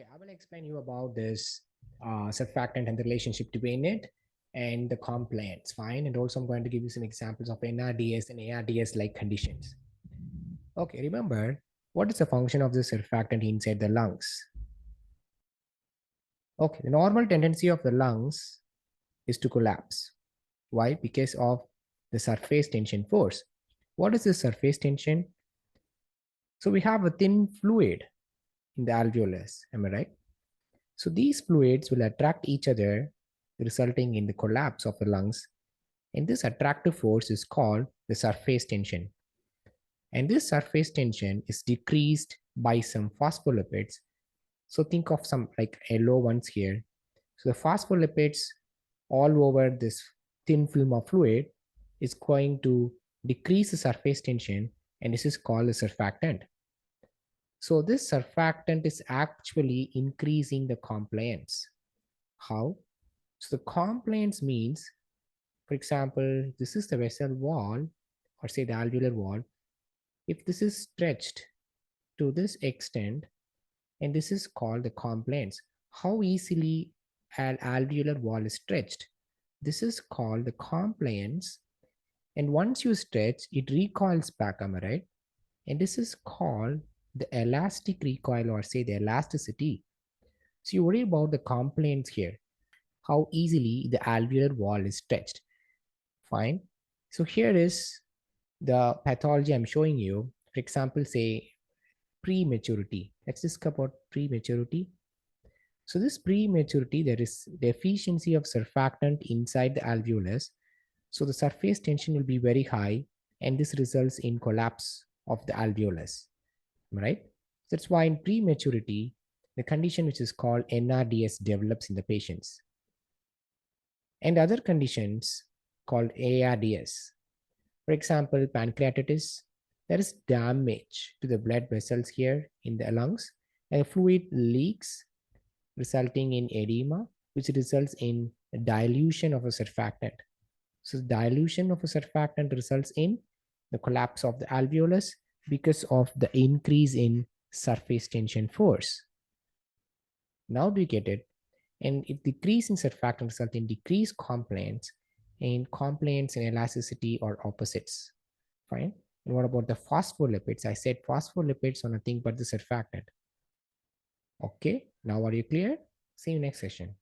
Okay, I will explain you about this surfactant and the relationship between it and the complaints. Fine. And also I'm going to give you some examples of NRDS and ARDS like conditions. Okay, remember what is the function of the surfactant inside the lungs? Okay, the normal tendency of the lungs is to collapse. Why? Because of the surface tension force. What is the surface tension? So we have a thin fluid in the alveolus. Am I right? So these fluids will attract each other, resulting in the collapse of the lungs. And this attractive force is called the surface tension. And this surface tension is decreased by some phospholipids. So think of some like yellow ones here. So the phospholipids all over this thin film of fluid is going to decrease the surface tension, and this is called a surfactant. So this surfactant is actually increasing the compliance. How? So the compliance means, for example, this is the vessel wall or say the alveolar wall. If this is stretched to this extent, and this is called the compliance, how easily an alveolar wall is stretched. This is called the compliance. And once you stretch, it recoils back, am I right? And this is called the elastic recoil or say the elasticity. So you worry about the compliance here, how easily the alveolar wall is stretched. Fine. So here is the pathology I'm showing you. For example, say prematurity. Let's discuss about prematurity. So this prematurity, there is deficiency of surfactant inside the alveolus. So the surface tension will be very high, and this results in collapse of the alveolus. Right? That's why in prematurity, the condition which is called NRDS develops in the patients. And other conditions called ARDS. For example, pancreatitis, there is damage to the blood vessels here in the lungs, and fluid leaks resulting in edema, which results in dilution of a surfactant. So dilution of a surfactant results in the collapse of the alveolus because of the increase in surface tension force. Now do you get it? And if decrease in surfactant result in decreased compliance, and compliance and elasticity are opposites. Fine. And what about the phospholipids? I said phospholipids are nothing but the surfactant. Okay. Now are you clear? See you next session.